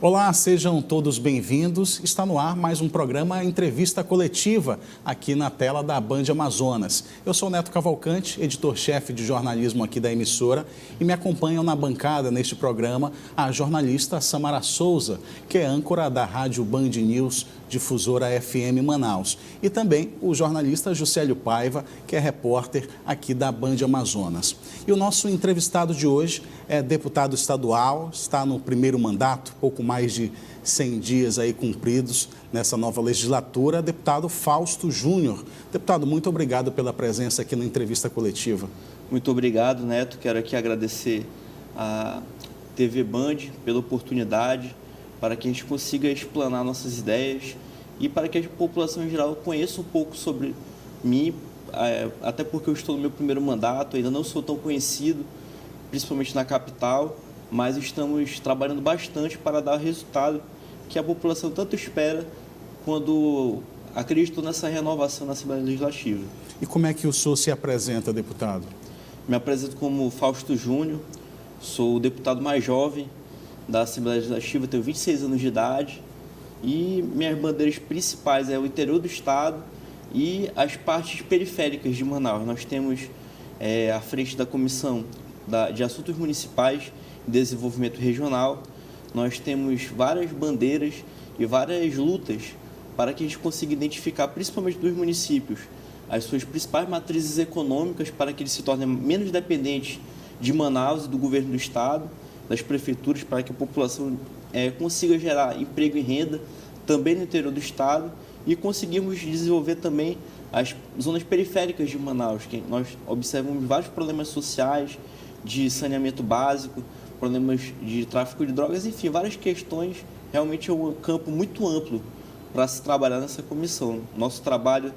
Olá, sejam todos bem-vindos. Está no ar mais um programa Entrevista Coletiva, aqui na tela da Band Amazonas. Eu sou Neto Cavalcante, editor-chefe de jornalismo aqui da emissora, e me acompanham na bancada neste programa a jornalista Samara Souza, que é âncora da Rádio Band News, difusora FM Manaus, e também o jornalista Juscelio Paiva, que é repórter aqui da Band Amazonas. E o nosso entrevistado de hoje é deputado estadual, está no primeiro mandato, pouco mais de 100 dias aí cumpridos nessa nova legislatura, deputado Fausto Júnior. Deputado, muito obrigado pela presença aqui na entrevista coletiva. Muito obrigado, Neto. Quero aqui agradecer à TV Band pela oportunidade para que a gente consiga explanar nossas ideias e para que a população em geral conheça um pouco sobre mim, até porque eu estou no meu primeiro mandato, ainda não sou tão conhecido, principalmente na capital, mas estamos trabalhando bastante para dar o resultado que a população tanto espera quando acreditou nessa renovação na Assembleia Legislativa. E como é que o senhor se apresenta, deputado? Me apresento como Fausto Júnior, sou o deputado mais jovem da Assembleia Legislativa, tenho 26 anos de idade e minhas bandeiras principais é o interior do estado e as partes periféricas de Manaus. Nós temos à frente da Comissão de Assuntos Municipais e Desenvolvimento Regional, nós temos várias bandeiras e várias lutas para que a gente consiga identificar, principalmente dos municípios, as suas principais matrizes econômicas para que eles se tornem menos dependentes de Manaus e do governo do estado, das prefeituras, para que a população consiga gerar emprego e renda também no interior do estado e conseguirmos desenvolver também as zonas periféricas de Manaus, que nós observamos vários problemas sociais, de saneamento básico, problemas de tráfico de drogas, enfim, várias questões. Realmente é um campo muito amplo para se trabalhar nessa comissão. Nosso trabalho,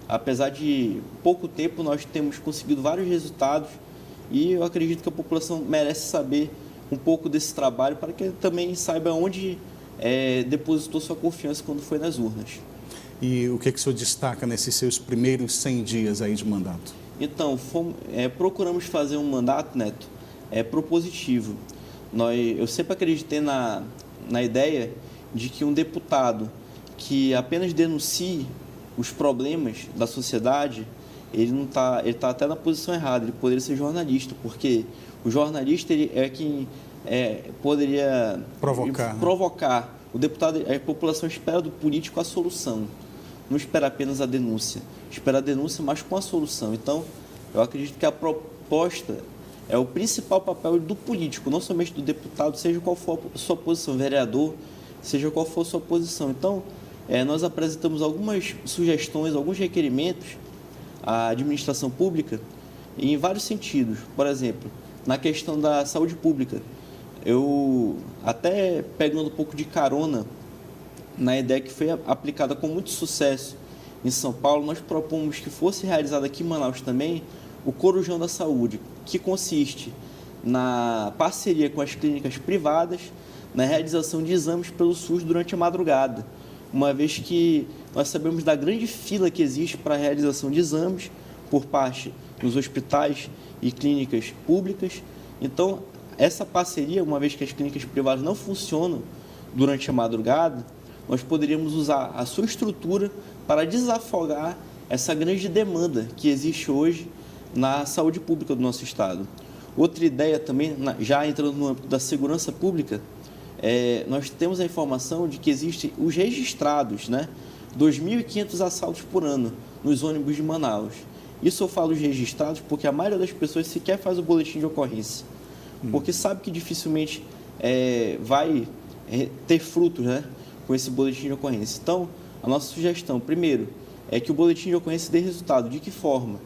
apesar de pouco tempo, nós temos conseguido vários resultados e eu acredito que a população merece saber um pouco desse trabalho para que também saiba onde depositou sua confiança quando foi nas urnas. E o que o senhor destaca nesses seus primeiros 100 dias aí de mandato? Então, procuramos fazer um mandato, Neto, propositivo. Eu sempre acreditei na ideia de que um deputado que apenas denuncie os problemas da sociedade, ele está até na posição errada, ele poderia ser jornalista, porque o jornalista ele é quem poderia provocar. O deputado, a população espera do político a solução, não espera apenas a denúncia, espera a denúncia, mas com a solução. Então, eu acredito que a proposta é o principal papel do político, não somente do deputado, seja qual for a sua posição, vereador, seja qual for a sua posição. Então, nós apresentamos algumas sugestões, alguns requerimentos à administração pública em vários sentidos. Por exemplo, na questão da saúde pública, eu até pegando um pouco de carona na ideia que foi aplicada com muito sucesso em São Paulo, nós propomos que fosse realizado aqui em Manaus também o Corujão da Saúde, que consiste na parceria com as clínicas privadas, na realização de exames pelo SUS durante a madrugada, uma vez que nós sabemos da grande fila que existe para a realização de exames por parte dos hospitais e clínicas públicas. Então, essa parceria, uma vez que as clínicas privadas não funcionam durante a madrugada, nós poderíamos usar a sua estrutura para desafogar essa grande demanda que existe hoje na saúde pública do nosso estado. Outra ideia também, já entrando no âmbito da segurança pública, nós temos a informação de que existem os registrados, 2.500 assaltos por ano nos ônibus de Manaus. Isso eu falo de registrados porque a maioria das pessoas sequer faz o boletim de ocorrência, porque sabe que dificilmente vai ter frutos, com esse boletim de ocorrência. Então, a nossa sugestão, primeiro, é que o boletim de ocorrência dê resultado. De que forma?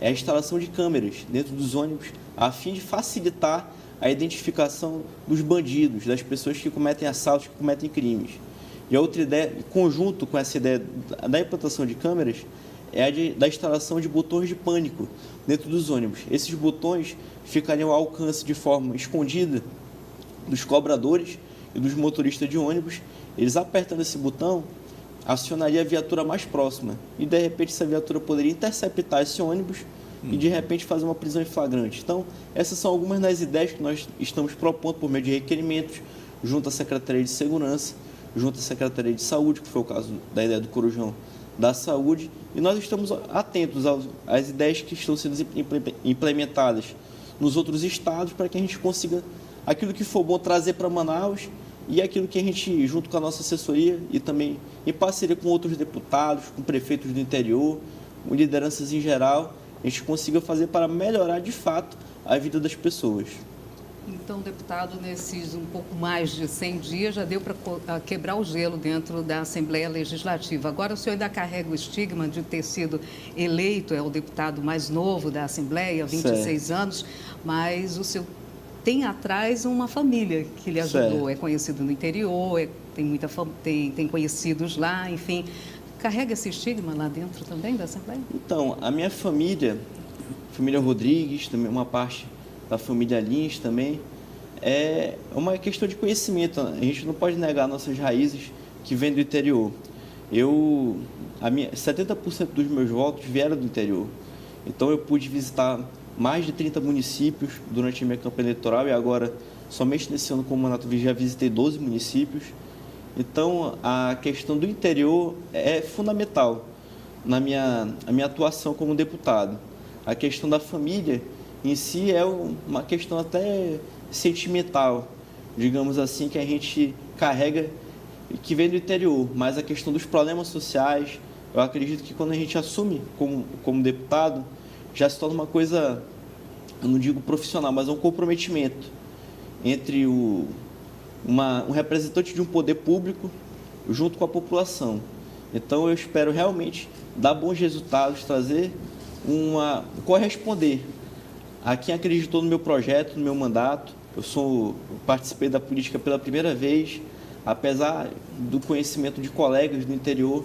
A instalação de câmeras dentro dos ônibus, a fim de facilitar a identificação dos bandidos, das pessoas que cometem assaltos, que cometem crimes. E a outra ideia, em conjunto com essa ideia da implantação de câmeras, é a da instalação de botões de pânico dentro dos ônibus. Esses botões ficariam ao alcance de forma escondida dos cobradores e dos motoristas de ônibus. Eles apertando esse botão, acionaria a viatura mais próxima e, de repente, essa viatura poderia interceptar esse ônibus e, de repente, fazer uma prisão em flagrante. Então, essas são algumas das ideias que nós estamos propondo por meio de requerimentos, junto à Secretaria de Segurança, junto à Secretaria de Saúde, que foi o caso da ideia do Corujão da Saúde, e nós estamos atentos às ideias que estão sendo implementadas nos outros estados para que a gente consiga aquilo que for bom trazer para Manaus e aquilo que a gente, junto com a nossa assessoria e também em parceria com outros deputados, com prefeitos do interior, com lideranças em geral, a gente consiga fazer para melhorar de fato a vida das pessoas. Então, deputado, nesses um pouco mais de 100 dias, já deu para quebrar o gelo dentro da Assembleia Legislativa. Agora, o senhor ainda carrega o estigma de ter sido eleito, é o deputado mais novo da Assembleia, 26 anos, mas o senhor tem atrás uma família que lhe ajudou, é conhecido no interior, tem conhecidos lá, enfim. Carrega esse estigma lá dentro também da Assembleia? Então, a minha família Rodrigues, também uma parte da família Lins também, é uma questão de conhecimento. A gente não pode negar nossas raízes que vêm do interior. 70% dos meus votos vieram do interior. Então eu pude visitar mais de 30 municípios durante a minha campanha eleitoral e agora, somente nesse ano como mandato, já visitei 12 municípios. Então a questão do interior é fundamental na minha atuação como deputado. A questão da família em si é uma questão até sentimental, digamos assim, que a gente carrega e que vem do interior, mas a questão dos problemas sociais, eu acredito que quando a gente assume como deputado, já se torna uma coisa, eu não digo profissional, mas é um comprometimento entre um representante de um poder público junto com a população. Então eu espero realmente dar bons resultados, corresponder a quem acreditou no meu projeto, no meu mandato. Eu participei da política pela primeira vez, apesar do conhecimento de colegas do interior,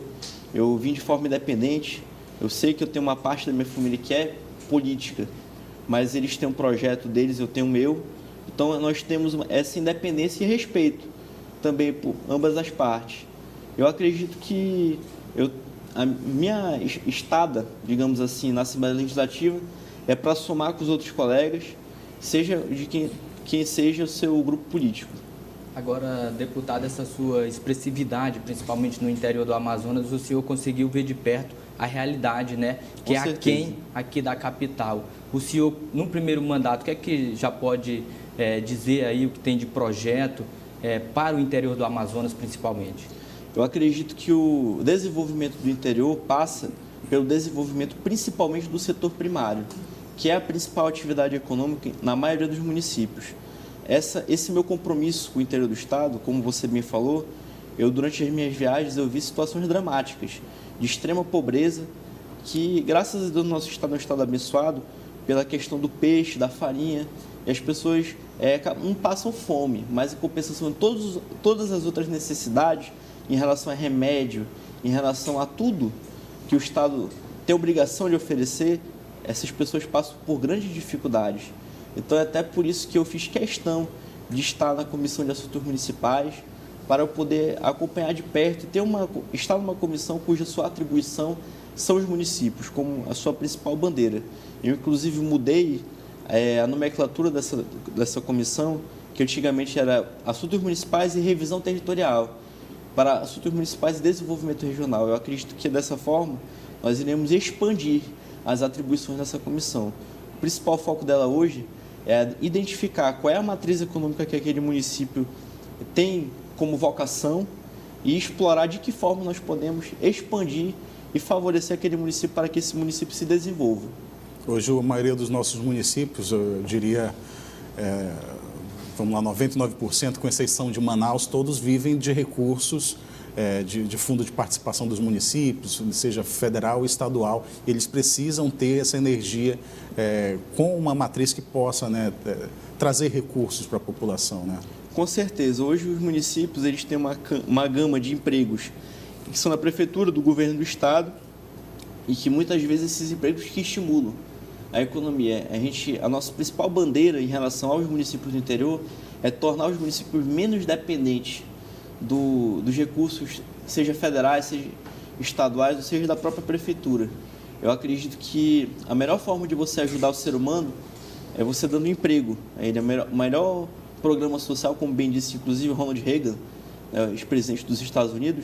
eu vim de forma independente. Eu sei que eu tenho uma parte da minha família que é política, mas eles têm um projeto deles, eu tenho o meu. Então nós temos essa independência e respeito também por ambas as partes. Eu acredito que a minha estada, digamos assim, na Assembleia Legislativa é para somar com os outros colegas, seja de quem seja o seu grupo político. Agora, deputado, essa sua expressividade, principalmente no interior do Amazonas, o senhor conseguiu ver de perto a realidade, né? Que é aquém aqui da capital. O senhor, no primeiro mandato, o que é que já pode dizer aí o que tem de projeto para o interior do Amazonas, principalmente? Eu acredito que o desenvolvimento do interior passa pelo desenvolvimento principalmente do setor primário, que é a principal atividade econômica na maioria dos municípios. Esse meu compromisso com o interior do estado, como você me falou, durante as minhas viagens eu vi situações dramáticas, de extrema pobreza, que graças a Deus o nosso estado é um estado abençoado pela questão do peixe, da farinha, e as pessoas não passam fome, mas em compensação de todas as outras necessidades, em relação a remédio, em relação a tudo que o estado tem a obrigação de oferecer, essas pessoas passam por grandes dificuldades. Então é até por isso que eu fiz questão de estar na Comissão de Assuntos Municipais, para eu poder acompanhar de perto e estar numa comissão cuja sua atribuição são os municípios, como a sua principal bandeira. Eu, inclusive, mudei a nomenclatura dessa comissão, que antigamente era Assuntos Municipais e Revisão Territorial, para Assuntos Municipais e Desenvolvimento Regional. Eu acredito que, dessa forma, nós iremos expandir as atribuições dessa comissão. O principal foco dela hoje é identificar qual é a matriz econômica que aquele município tem como vocação e explorar de que forma nós podemos expandir e favorecer aquele município para que esse município se desenvolva. Hoje, a maioria dos nossos municípios, eu diria, vamos lá, 99%, com exceção de Manaus, todos vivem de recursos de fundo de participação dos municípios, seja federal ou estadual. Eles precisam ter essa energia com uma matriz que possa, né, trazer recursos para a população, né? Com certeza. Hoje os municípios eles têm uma gama de empregos que são da prefeitura, do governo do estado, e que muitas vezes esses empregos que estimulam a economia. A nossa principal bandeira em relação aos municípios do interior é tornar os municípios menos dependentes dos recursos, seja federais, seja estaduais, ou seja da própria prefeitura. Eu acredito que a melhor forma de você ajudar o ser humano é você dando emprego. A melhor programa social, como bem disse inclusive Ronald Reagan, ex-presidente dos Estados Unidos,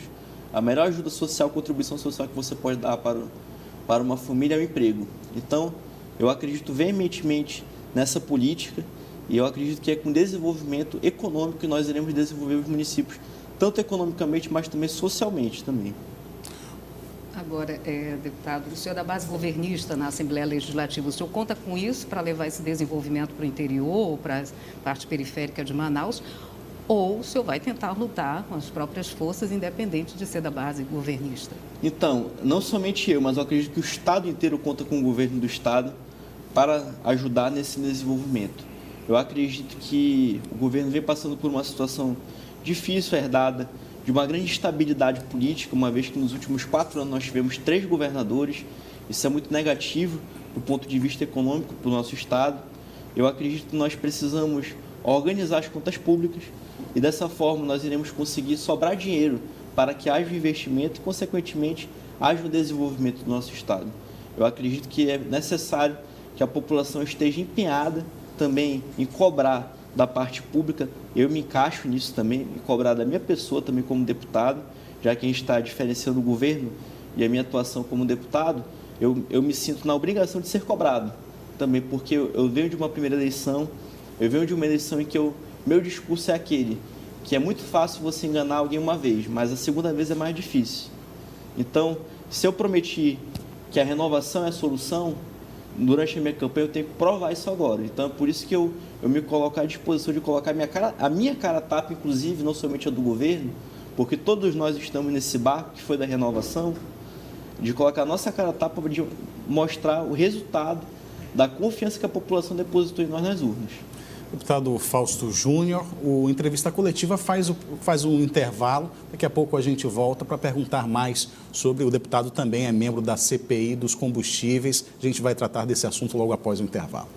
a melhor ajuda social, contribuição social que você pode dar para uma família é o emprego. Então, eu acredito veementemente nessa política e eu acredito que é com desenvolvimento econômico que nós iremos desenvolver os municípios, tanto economicamente, mas também socialmente também. Agora, deputado, o senhor é da base governista na Assembleia Legislativa, o senhor conta com isso para levar esse desenvolvimento para o interior, para a parte periférica de Manaus, ou o senhor vai tentar lutar com as próprias forças, independente de ser da base governista? Então, não somente eu, mas eu acredito que o Estado inteiro conta com o governo do Estado para ajudar nesse desenvolvimento. Eu acredito que o governo vem passando por uma situação difícil, herdada, de uma grande instabilidade política, uma vez que nos últimos 4 anos nós tivemos 3 governadores. Isso é muito negativo do ponto de vista econômico para o nosso Estado. Eu acredito que nós precisamos organizar as contas públicas e dessa forma nós iremos conseguir sobrar dinheiro para que haja investimento e, consequentemente, haja o desenvolvimento do nosso Estado. Eu acredito que é necessário que a população esteja empenhada também em cobrar da parte pública, eu me encaixo nisso também, e cobrar da minha pessoa também como deputado, já que a gente está diferenciando o governo e a minha atuação como deputado, eu me sinto na obrigação de ser cobrado também, porque eu venho de uma primeira eleição, eu venho de uma eleição em que meu discurso é aquele, que é muito fácil você enganar alguém uma vez, mas a segunda vez é mais difícil. Então, se eu prometi que a renovação é a solução, durante a minha campanha eu tenho que provar isso agora. Então é por isso que eu me coloco à disposição de colocar a minha cara tapa, inclusive, não somente a do governo, porque todos nós estamos nesse barco que foi da renovação, de colocar a nossa cara tapa de mostrar o resultado da confiança que a população depositou em nós nas urnas. Deputado Fausto Júnior, o Entrevista Coletiva faz um intervalo. Daqui a pouco a gente volta para perguntar mais sobre o deputado, também é membro da CPI dos combustíveis. A gente vai tratar desse assunto logo após o intervalo.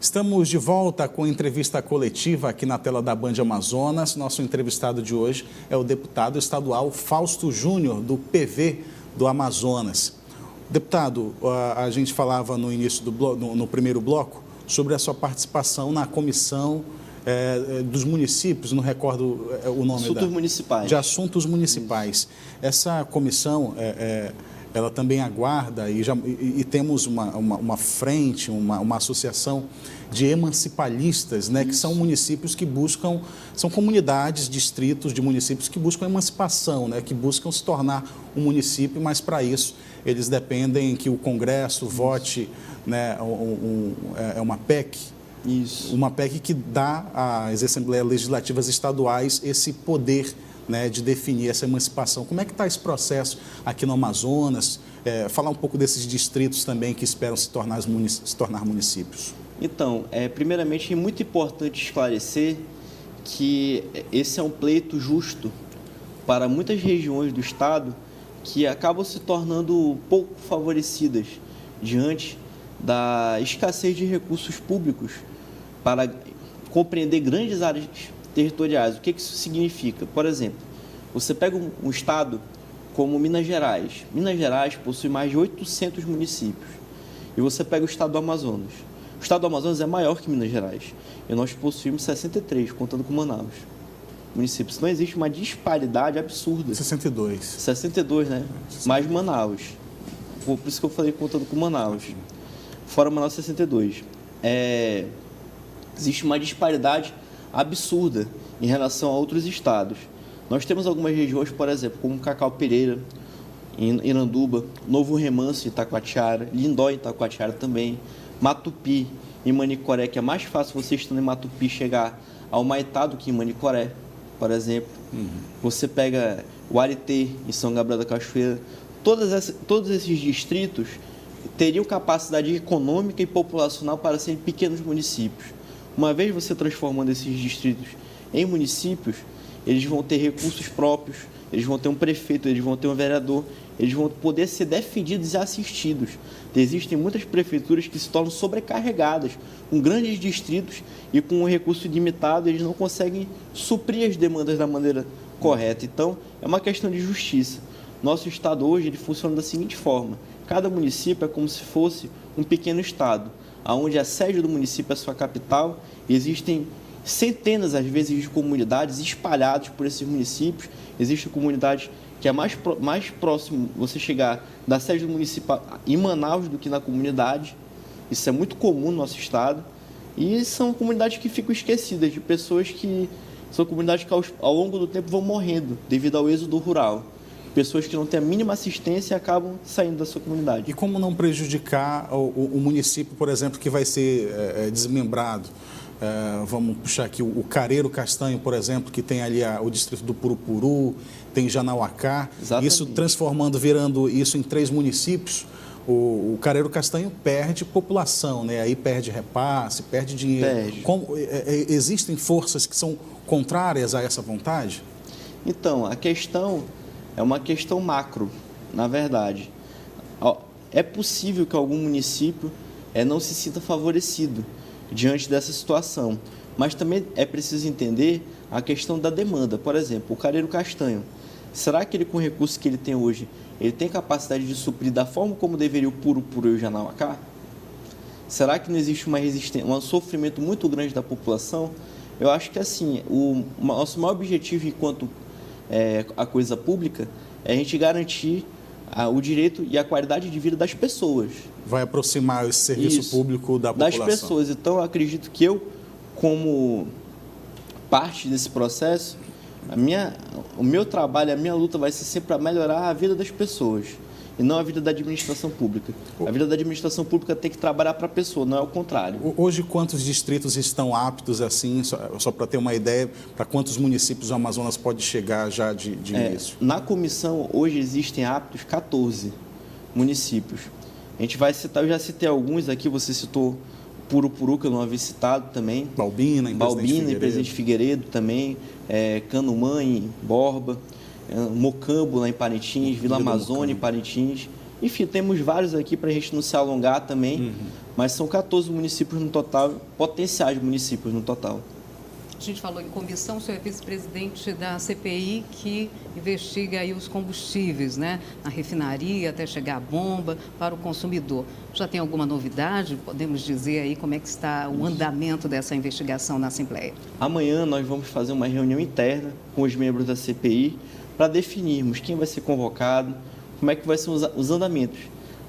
Estamos de volta com a entrevista coletiva aqui na tela da Band Amazonas. Nosso entrevistado de hoje é o deputado estadual Fausto Júnior, do PV do Amazonas. Deputado, a gente falava no início no primeiro bloco sobre a sua participação na comissão dos municípios, não recordo o nome. Assuntos municipais. De assuntos municipais. Isso. Essa comissão ela também aguarda e temos uma frente, uma associação de emancipalistas, né, que são municípios que buscam, são comunidades, distritos de municípios que buscam emancipação, né, que buscam se tornar um município, mas para isso eles dependem que o Congresso vote, né, uma PEC. Isso. Uma PEC que dá às Assembleias Legislativas Estaduais esse poder, né, de definir essa emancipação. Como é que está esse processo aqui no Amazonas? Falar um pouco desses distritos também que esperam se tornar municípios. Então, primeiramente é muito importante esclarecer que esse é um pleito justo para muitas regiões do Estado que acabam se tornando pouco favorecidas diante da escassez de recursos públicos para compreender grandes áreas territoriais. O que isso significa? Por exemplo, você pega um estado como Minas Gerais. Minas Gerais possui mais de 800 municípios. E você pega o estado do Amazonas. O estado do Amazonas é maior que Minas Gerais. E nós possuímos 63, contando com Manaus. Municípios. Não existe uma disparidade absurda. 62. 62, né? Mais Manaus. Por isso que eu falei contando com Manaus. Fora Manaus, 62. Existe uma disparidade absurda em relação a outros estados. Nós temos algumas regiões, por exemplo, como Cacau Pereira, em Iranduba, Novo Remanso, em Itacoatiara, Lindó, em Itacoatiara também, Matupi, em Manicoré, que é mais fácil você estando em Matupi chegar ao Maitá do que em Manicoré, por exemplo. Você pega o Aritê, em São Gabriel da Cachoeira. Todos esses distritos teriam capacidade econômica e populacional para serem pequenos municípios. Uma vez você transformando esses distritos em municípios, eles vão ter recursos próprios, eles vão ter um prefeito, eles vão ter um vereador, eles vão poder ser defendidos e assistidos. Existem muitas prefeituras que se tornam sobrecarregadas com grandes distritos e com um recurso limitado, eles não conseguem suprir as demandas da maneira correta. Então, é uma questão de justiça. Nosso estado hoje ele funciona da seguinte forma: cada município é como se fosse um pequeno estado, onde a sede do município é a sua capital, e existem centenas, às vezes, de comunidades espalhadas por esses municípios. Existem comunidades que é mais próximo você chegar da sede do município em Manaus do que na comunidade. Isso é muito comum no nosso estado. E são comunidades que ficam esquecidas, de pessoas que são comunidades que ao longo do tempo vão morrendo devido ao êxodo rural. Pessoas que não têm a mínima assistência e acabam saindo da sua comunidade. E como não prejudicar o município, por exemplo, que vai ser desmembrado? Vamos puxar aqui o Careiro Castanho, por exemplo, que tem ali o distrito do Purupuru, tem Janauacá. Exatamente. Isso virando isso em 3 municípios. O Careiro Castanho perde população, né? Aí perde repasse, perde dinheiro. Existem forças que são contrárias a essa vontade? Então, a questão é uma questão macro, na verdade. É possível que algum município não se sinta favorecido diante dessa situação, mas também é preciso entender a questão da demanda. Por exemplo, o Careiro Castanho, será que ele, com o recurso que ele tem hoje, ele tem capacidade de suprir da forma como deveria o Purupuru e o Janauacá? Será que não existe uma resistência, um sofrimento muito grande da população? Eu acho que, assim, o nosso maior objetivo enquanto a coisa pública é a gente garantir o direito e a qualidade de vida das pessoas. Vai aproximar esse serviço público da população. Das pessoas. Então, eu acredito que eu, como parte desse processo, o meu trabalho, a minha luta vai ser sempre para melhorar a vida das pessoas e não a vida da administração pública. A vida da administração pública tem que trabalhar para a pessoa, não é o contrário. Hoje, quantos distritos estão aptos, assim, só para ter uma ideia, para quantos municípios do Amazonas pode chegar já de início? Na comissão, hoje existem aptos 14 municípios. A gente vai citar, eu já citei alguns aqui, você citou Purupuru, que eu não havia citado também. Balbina, em Presidente Figueiredo também, Canumã, em Borba, Mocambo, lá em Parintins, Vila Amazônia, em Parintins. Enfim, temos vários aqui para a gente não se alongar também, mas são 14 municípios no total, potenciais municípios no total. A gente falou em comissão, o senhor é vice-presidente da CPI que investiga aí os combustíveis, né? Na refinaria, até chegar a bomba para o consumidor. Já tem alguma novidade? Podemos dizer aí como é que está o andamento dessa investigação na Assembleia? Amanhã nós vamos fazer uma reunião interna com os membros da CPI para definirmos quem vai ser convocado, como é que vai ser os andamentos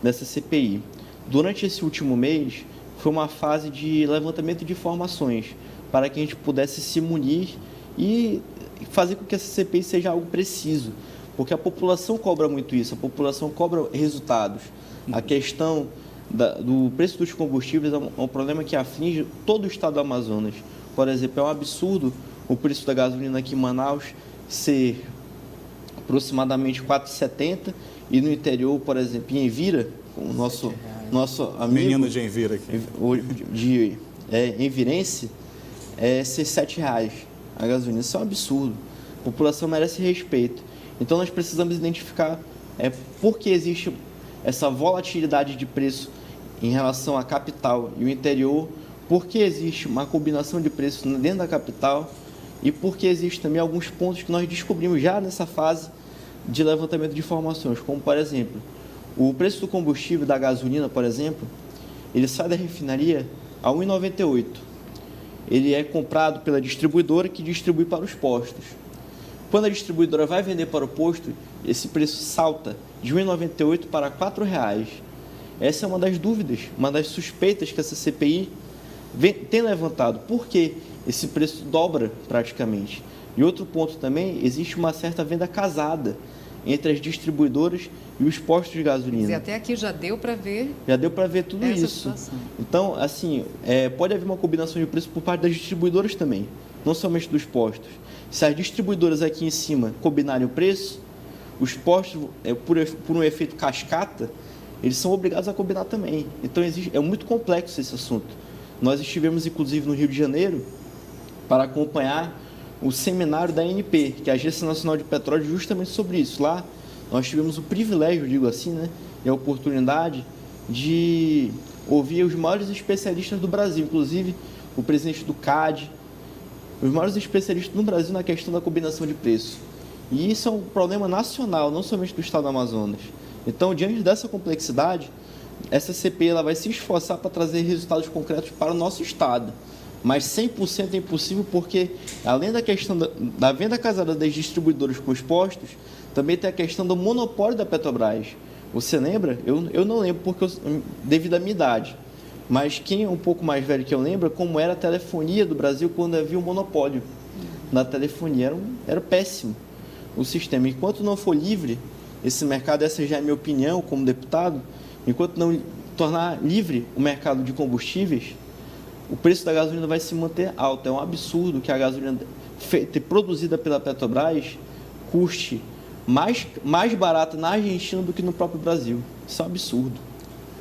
dessa CPI. Durante esse último mês, foi uma fase de levantamento de informações para que a gente pudesse se munir e fazer com que essa CPI seja algo preciso, porque a população cobra muito isso, a população cobra resultados. A questão do preço dos combustíveis é um problema que aflige todo o estado do Amazonas. Por exemplo, é um absurdo o preço da gasolina aqui em Manaus ser aproximadamente R$ 4,70 e no interior, por exemplo, em Envira, o nosso amigo... Menino de Envira aqui. Envirense, ser R$ 7,00 a gasolina. Isso é um absurdo. A população merece respeito. Então, nós precisamos identificar por que existe essa volatilidade de preço em relação à capital e o interior, por que existe uma combinação de preços dentro da capital e por que existe também alguns pontos que nós descobrimos já nessa fase de levantamento de informações, como, por exemplo, o preço do combustível da gasolina, por exemplo, ele sai da refinaria a R$ 1,98. Ele é comprado pela distribuidora que distribui para os postos. Quando a distribuidora vai vender para o posto, esse preço salta de R$ 1,98 para R$ 4,00. Essa é uma das dúvidas, uma das suspeitas que essa CPI tem levantado. Por que esse preço dobra praticamente? E outro ponto também, existe uma certa venda casada entre as distribuidoras e os postos de gasolina. E até aqui já deu para ver... Já deu para ver tudo isso. Situação. Então, assim, pode haver uma combinação de preço por parte das distribuidoras também, não somente dos postos. Se as distribuidoras aqui em cima combinarem o preço, os postos, por um efeito cascata, eles são obrigados a combinar também. Então, é muito complexo esse assunto. Nós estivemos, inclusive, no Rio de Janeiro para acompanhar o seminário da ANP, que é a Agência Nacional de Petróleo, justamente sobre isso. Lá, nós tivemos o privilégio, digo assim, né, e a oportunidade de ouvir os maiores especialistas do Brasil, inclusive o presidente do CAD, os maiores especialistas no Brasil na questão da combinação de preço. E isso é um problema nacional, não somente do estado do Amazonas. Então, diante dessa complexidade, essa CPI ela vai se esforçar para trazer resultados concretos para o nosso estado. Mas 100% é impossível porque, além da questão da venda casada das distribuidoras com os postos, também tem a questão do monopólio da Petrobras. Você lembra? Eu não lembro porque devido à minha idade. Mas quem é um pouco mais velho que eu lembro, como era a telefonia do Brasil quando havia um monopólio na telefonia. Era péssimo o sistema. Enquanto não for livre esse mercado, essa já é a minha opinião como deputado, enquanto não tornar livre o mercado de combustíveis, o preço da gasolina vai se manter alto. É um absurdo que a gasolina produzida pela Petrobras custe mais barata na Argentina do que no próprio Brasil. Isso é um absurdo.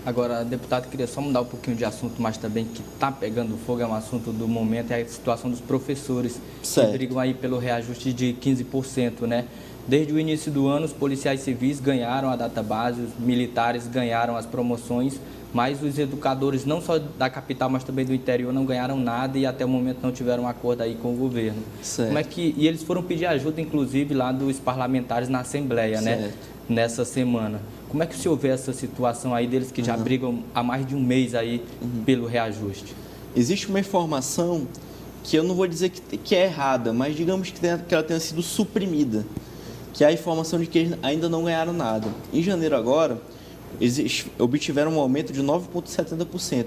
Agora, deputado, queria só mudar um pouquinho de assunto, mas também que está pegando fogo, é um assunto do momento, é a situação dos professores que brigam aí pelo reajuste de 15%, né? Desde o início do ano, os policiais civis ganharam a database, os militares ganharam as promoções, mas os educadores, não só da capital, mas também do interior, não ganharam nada e até o momento não tiveram um acordo aí com o governo. Certo. Como é que, e eles foram pedir ajuda, inclusive, lá dos parlamentares na Assembleia, né? Nessa semana. Como é que o senhor vê essa situação aí deles que já brigam há mais de um mês aí pelo reajuste? Existe uma informação que eu não vou dizer que é errada, mas digamos que ela tenha sido suprimida, que é a informação de que eles ainda não ganharam nada. Em janeiro agora, obtiveram um aumento de 9,70%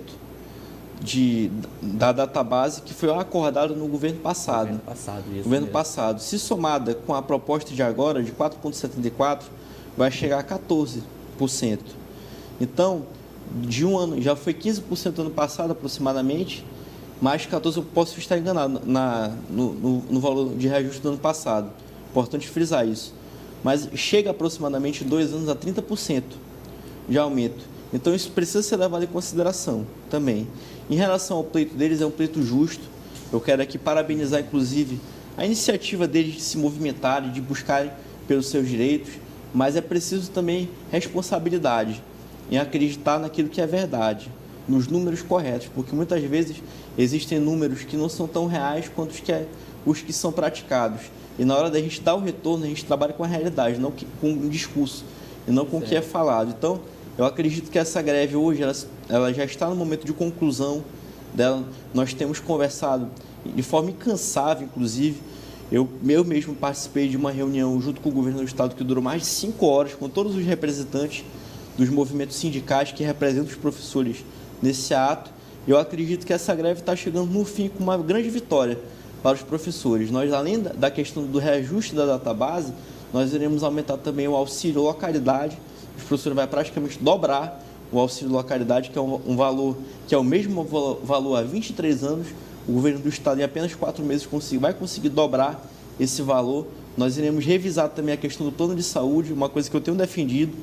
da database que foi acordado no governo passado. Governo passado. Se somada com a proposta de agora, de 4,74%, vai chegar a 14%. Então, de um ano, já foi 15% ano passado aproximadamente, mais 14% eu posso estar enganado no valor de reajuste do ano passado. Importante frisar isso. Mas chega aproximadamente em 2 anos a 30% de aumento. Então, isso precisa ser levado em consideração também. Em relação ao pleito deles, é um pleito justo. Eu quero aqui parabenizar, inclusive, a iniciativa deles de se movimentarem, de buscarem pelos seus direitos, mas é preciso também responsabilidade em acreditar naquilo que é verdade, nos números corretos, porque muitas vezes existem números que não são tão reais quanto os que são praticados. E na hora da gente dar o retorno, a gente trabalha com a realidade, não com um discurso, e não com o que é falado. Então, eu acredito que essa greve hoje, ela já está no momento de conclusão dela. Nós temos conversado de forma incansável, inclusive. Eu mesmo participei de uma reunião junto com o governo do estado que durou mais de 5 horas, com todos os representantes dos movimentos sindicais que representam os professores nesse ato. Eu acredito que essa greve está chegando no fim com uma grande vitória para os professores. Nós, além da questão do reajuste da database, nós iremos aumentar também o auxílio localidade. Os professores vão praticamente dobrar o auxílio localidade, que é um valor que é o mesmo valor há 23 anos. O governo do estado, em apenas 4 meses, vai conseguir dobrar esse valor. Nós iremos revisar também a questão do plano de saúde, uma coisa que eu tenho defendido,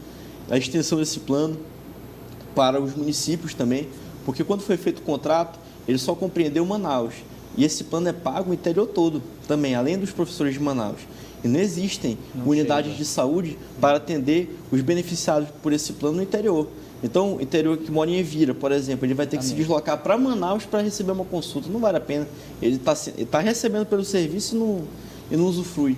a extensão desse plano para os municípios também, porque quando foi feito o contrato, ele só compreendeu Manaus. E esse plano é pago no interior todo também, além dos professores de Manaus. E não existem unidades de saúde para atender os beneficiados por esse plano no interior. Então, o interior que mora em Evira, por exemplo, ele vai ter que se deslocar para Manaus para receber uma consulta. Não vale a pena. Ele está recebendo pelo serviço e não usufrui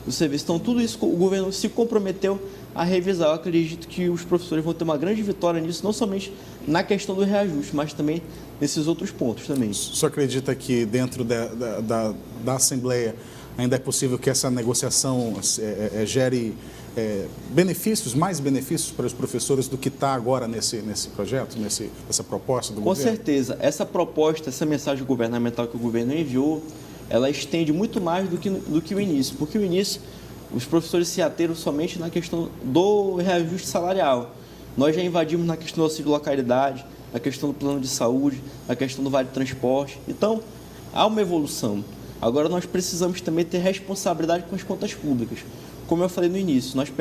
do serviço. Então, tudo isso o governo se comprometeu a revisar. Eu acredito que os professores vão ter uma grande vitória nisso, não somente na questão do reajuste, mas também nesses outros pontos também. O senhor acredita que dentro da Assembleia ainda é possível que essa negociação gere mais benefícios para os professores do que está agora nesse projeto, nessa proposta do governo? Com certeza. Essa proposta, essa mensagem governamental que o governo enviou, ela estende muito mais do que o início, porque o início, os professores se ateram somente na questão do reajuste salarial. Nós já invadimos na questão do auxílio localidade, na questão do plano de saúde, na questão do vale transporte. Então, há uma evolução. Agora, nós precisamos também ter responsabilidade com as contas públicas. Como eu falei no início, nós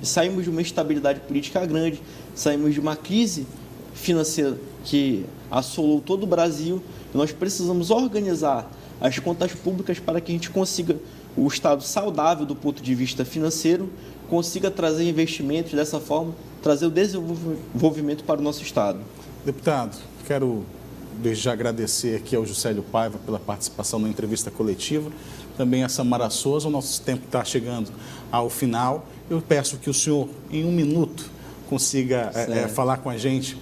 saímos de uma instabilidade política grande, saímos de uma crise financeira que assolou todo o Brasil, e nós precisamos organizar as contas públicas para que a gente consiga o Estado saudável do ponto de vista financeiro, consiga trazer investimentos dessa forma, trazer o desenvolvimento para o nosso Estado. Deputado, quero desde já agradecer aqui ao Juscelio Paiva pela participação na entrevista coletiva, também a Samara Souza. O nosso tempo está chegando ao final. Eu peço que o senhor, em um minuto, consiga falar com a gente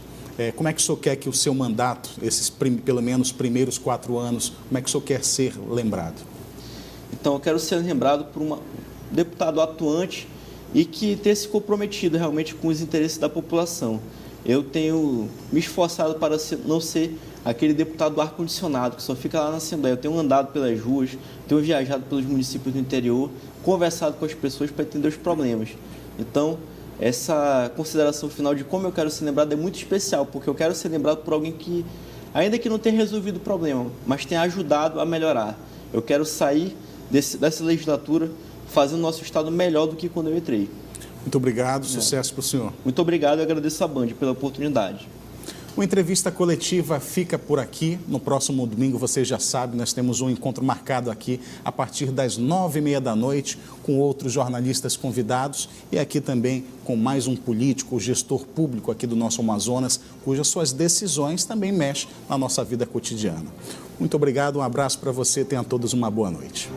como é que o senhor quer que o seu mandato, esses pelo menos primeiros 4 anos, como é que o senhor quer ser lembrado? Então, eu quero ser lembrado por um deputado atuante e que ter se comprometido realmente com os interesses da população. Eu tenho me esforçado para não ser aquele deputado do ar-condicionado que só fica lá na Assembleia. Eu tenho andado pelas ruas, tenho viajado pelos municípios do interior, conversado com as pessoas para entender os problemas. Então, essa consideração final de como eu quero ser lembrado é muito especial, porque eu quero ser lembrado por alguém que, ainda que não tenha resolvido o problema, mas tenha ajudado a melhorar. Eu quero sair dessa legislatura fazendo o nosso Estado melhor do que quando eu entrei. Muito obrigado, sucesso para o senhor. Muito obrigado e agradeço a Band pela oportunidade. O Entrevista Coletiva fica por aqui. No próximo domingo, você já sabe, nós temos um encontro marcado aqui a partir das 9h30 da noite, com outros jornalistas convidados e aqui também com mais um político, gestor público aqui do nosso Amazonas, cujas suas decisões também mexem na nossa vida cotidiana. Muito obrigado, um abraço para você, tenham todos uma boa noite.